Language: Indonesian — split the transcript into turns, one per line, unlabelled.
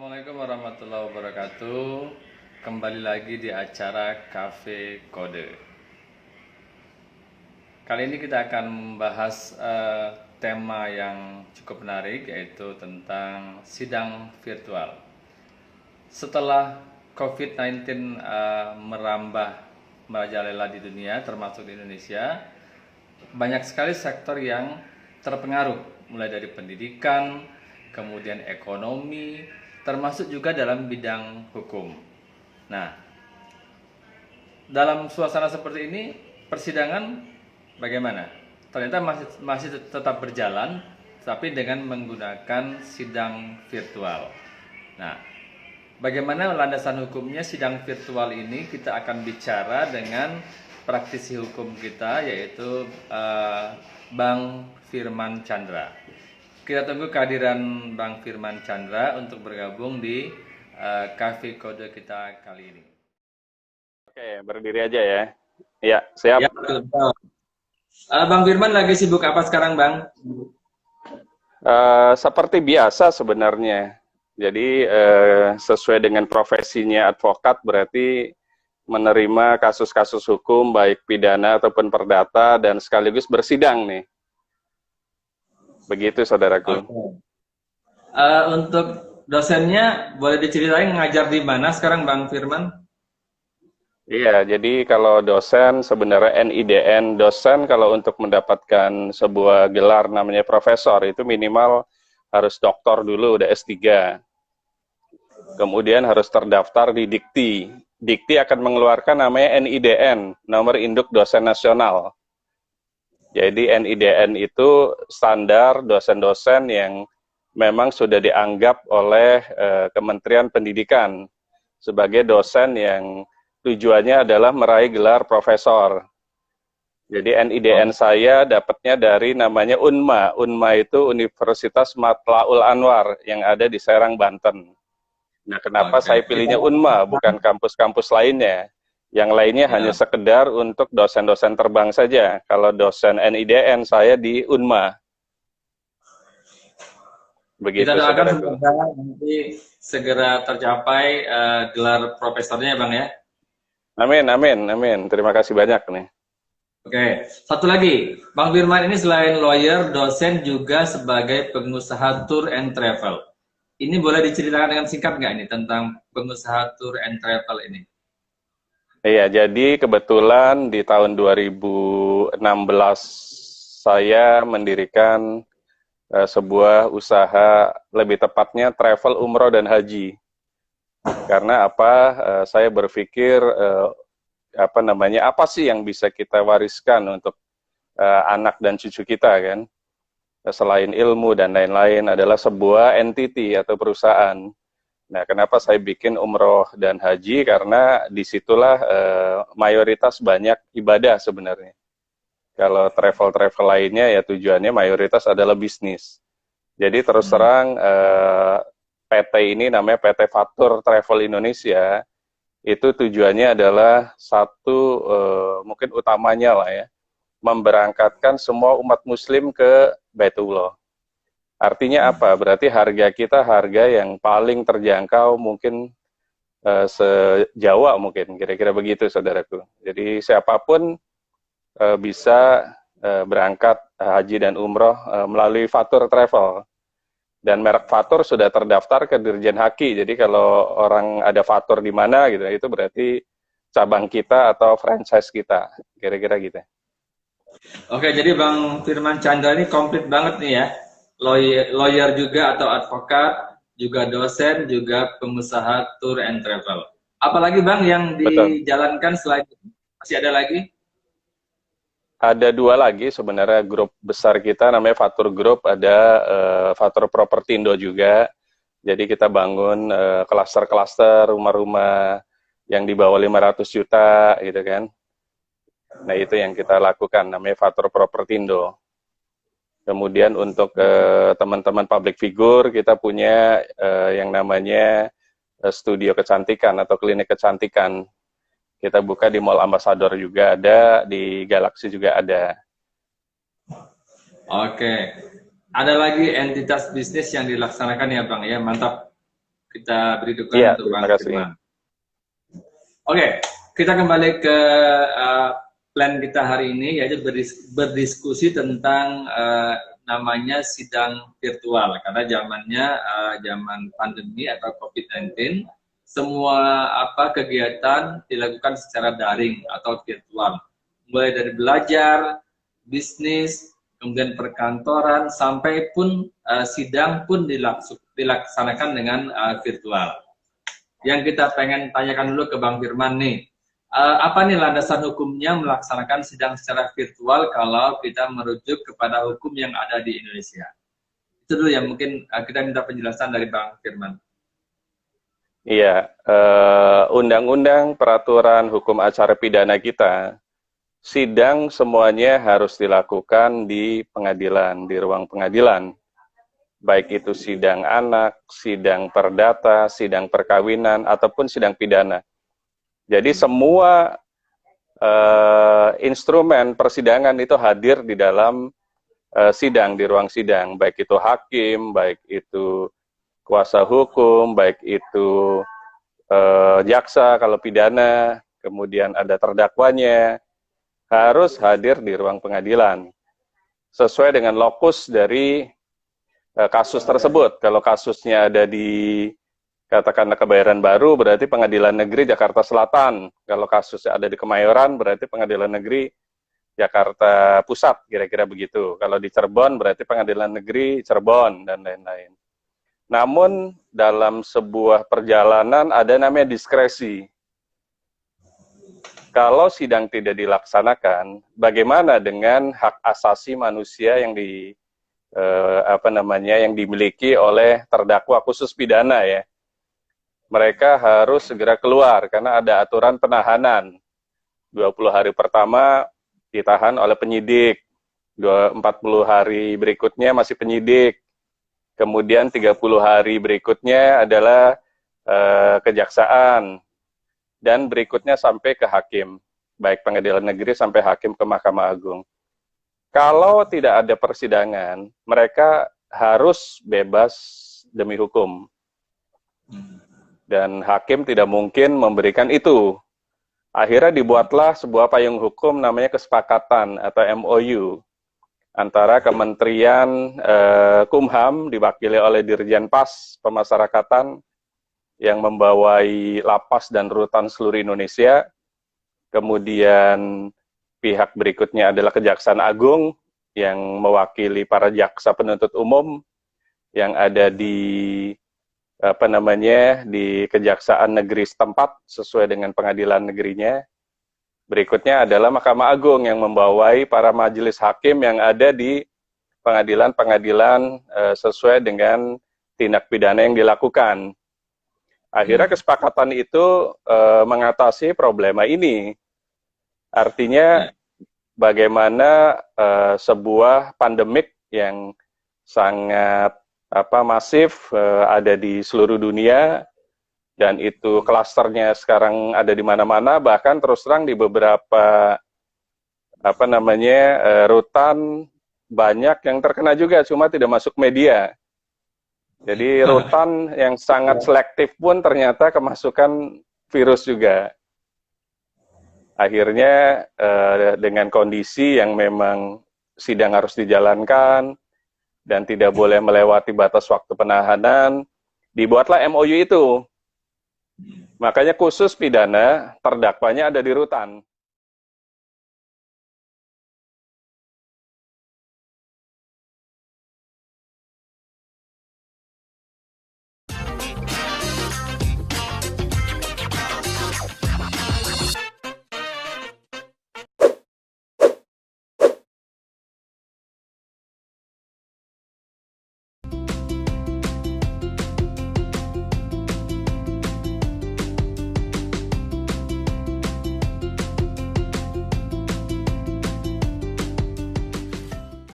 Assalamualaikum warahmatullahi wabarakatuh. Kembali lagi di acara Cafe Kode. Kali ini kita akan membahas tema yang cukup menarik, yaitu tentang sidang virtual. Setelah COVID-19 merambah merajalela di dunia, termasuk di Indonesia, banyak sekali sektor yang terpengaruh, mulai dari pendidikan, kemudian ekonomi, termasuk juga dalam bidang hukum. Nah, dalam suasana seperti ini, persidangan bagaimana? Ternyata masih tetap berjalan, tapi dengan menggunakan sidang virtual. Nah, bagaimana landasan hukumnya sidang virtual ini? Kita akan bicara dengan praktisi hukum kita, yaitu Bang Firman Chandra. Kita tunggu kehadiran Bang Firman Chandra untuk bergabung di Cafe Kode kita kali ini.
Oke, berdiri aja ya. Iya, siap.
Ya, betul. Bang Firman lagi sibuk apa sekarang, Bang?
Seperti biasa sebenarnya. Jadi sesuai dengan profesinya advokat berarti menerima kasus-kasus hukum baik pidana ataupun perdata dan sekaligus bersidang nih. Begitu saudaraku.
Untuk dosennya boleh diceritain ngajar di mana sekarang, Bang Firman?
Iya, jadi kalau dosen sebenarnya NIDN dosen kalau untuk mendapatkan sebuah gelar namanya profesor itu minimal harus doktor dulu udah S3. Kemudian harus terdaftar di Dikti. Dikti akan mengeluarkan namanya NIDN, nomor induk dosen nasional. Jadi NIDN itu standar dosen-dosen yang memang sudah dianggap oleh Kementerian Pendidikan sebagai dosen yang tujuannya adalah meraih gelar profesor. Jadi NIDN saya dapatnya dari namanya UNMA. UNMA itu Universitas Matlaul Anwar yang ada di Serang, Banten. Nah, kenapa saya pilihnya UNMA, bukan kampus-kampus lainnya? Yang lainnya hanya sekedar untuk dosen-dosen terbang saja. Kalau dosen NIDN saya di UNMA. Begitu,
Kita doakan
saudaraku.
semoga nanti segera tercapai gelar profesornya, Bang ya.
Amin, amin, amin. Terima kasih banyak nih.
Oke, satu lagi, Bang Firman ini selain lawyer, dosen juga sebagai pengusaha tour and travel. Ini boleh diceritakan dengan singkat nggak ini tentang pengusaha tour and travel ini?
Iya, jadi kebetulan di tahun 2016 saya mendirikan sebuah usaha, lebih tepatnya travel umroh dan haji. Karena apa? Saya berpikir apa sih yang bisa kita wariskan untuk anak dan cucu kita kan? Selain ilmu dan lain-lain adalah sebuah entity atau perusahaan. Nah, kenapa saya bikin umroh dan haji? Karena disitulah mayoritas banyak ibadah sebenarnya. Kalau travel-travel lainnya ya tujuannya mayoritas adalah bisnis. Jadi terus terang PT ini namanya PT Fatur Travel Indonesia, itu tujuannya adalah satu mungkin utamanya lah ya, memberangkatkan semua umat muslim ke Baitullah. Artinya apa? Berarti harga kita harga yang paling terjangkau mungkin se-Jawa mungkin, kira-kira begitu saudaraku. Jadi siapapun bisa berangkat haji dan umroh melalui Fatur Travel. Dan merek Fatur sudah terdaftar ke Dirjen Haki. Jadi kalau orang ada Fatur di mana gitu, itu berarti cabang kita atau franchise kita, kira-kira gitu.
Oke, jadi Bang Firman Chandra ini komplit banget nih ya. Lawyer juga atau advokat, juga dosen, juga pengusaha tour and travel. Apalagi Bang yang
Betul.
dijalankan selain itu? Masih ada lagi?
Ada dua lagi sebenarnya grup besar kita namanya Fatur Group, ada Fatur Propertindo juga. Jadi kita bangun klaster-klaster rumah-rumah yang di bawah 500 juta gitu kan. Nah, itu yang kita lakukan namanya Fatur Propertindo. Kemudian untuk teman-teman public figure kita punya yang namanya studio kecantikan atau klinik kecantikan. Kita buka di Mall Ambassador juga ada, di Galaxy juga ada.
Oke. Ada lagi entitas bisnis yang dilaksanakan ya Bang ya, mantap. kita beri dukungan
Iya,
untuk
terima
Bang
kasih.
Firman. Oke, kita kembali ke plan kita hari ini, yaitu berdiskusi tentang namanya sidang virtual, karena zamannya zaman pandemi atau COVID-19, semua kegiatan dilakukan secara daring atau virtual, mulai dari belajar, bisnis, kemudian perkantoran, sampai pun sidang pun dilaksanakan dengan virtual. Yang kita pengen tanyakan dulu ke Bang Firman nih, apa nih landasan hukumnya melaksanakan sidang secara virtual kalau kita merujuk kepada hukum yang ada di Indonesia? Itu dulu yang mungkin kita minta penjelasan dari Bang Firman.
Iya, undang-undang peraturan hukum acara pidana kita, sidang semuanya harus dilakukan di pengadilan, di ruang pengadilan. Baik itu sidang anak, sidang perdata, sidang perkawinan, ataupun sidang pidana. Jadi semua instrumen persidangan itu hadir di dalam sidang, di ruang sidang. Baik itu hakim, baik itu kuasa hukum, baik itu jaksa kalau pidana, kemudian ada terdakwanya, harus hadir di ruang pengadilan. Sesuai dengan lokus dari kasus tersebut. Kalau kasusnya ada di katakanlah Kebayoran Baru, berarti Pengadilan Negeri Jakarta Selatan. Kalau kasusnya ada di Kemayoran, berarti Pengadilan Negeri Jakarta Pusat, kira-kira begitu. Kalau di Cirebon, berarti Pengadilan Negeri Cirebon, dan lain-lain. Namun, dalam sebuah perjalanan ada namanya diskresi. Kalau sidang tidak dilaksanakan, bagaimana dengan hak asasi manusia yang yang dimiliki oleh terdakwa khusus pidana ya? Mereka harus segera keluar karena ada aturan penahanan. 20 hari pertama ditahan oleh penyidik, 40 hari berikutnya masih penyidik, kemudian 30 hari berikutnya adalah kejaksaan, dan berikutnya sampai ke hakim, baik pengadilan negeri sampai hakim ke Mahkamah Agung. Kalau tidak ada persidangan, mereka harus bebas demi hukum. Dan hakim tidak mungkin memberikan itu. Akhirnya dibuatlah sebuah payung hukum namanya kesepakatan atau MOU antara Kementerian Kumham diwakili oleh Dirjen Pas Pemasyarakatan yang membawai lapas dan rutan seluruh Indonesia. Kemudian pihak berikutnya adalah Kejaksaan Agung yang mewakili para jaksa penuntut umum yang ada di di Kejaksaan Negeri setempat sesuai dengan pengadilan negerinya. Berikutnya adalah Mahkamah Agung yang membawai para majelis hakim yang ada di pengadilan-pengadilan sesuai dengan tindak pidana yang dilakukan. Akhirnya kesepakatan itu mengatasi problema ini. Artinya bagaimana sebuah pandemik yang sangat masif ada di seluruh dunia, dan itu klasternya sekarang ada di mana-mana, bahkan terus terang di beberapa rutan banyak yang terkena juga, cuma tidak masuk media. Jadi rutan yang sangat selektif pun ternyata kemasukan virus juga. Akhirnya dengan kondisi yang memang sidang harus dijalankan dan tidak boleh melewati batas waktu penahanan, dibuatlah MOU itu. Makanya khusus pidana, terdakwanya ada di rutan.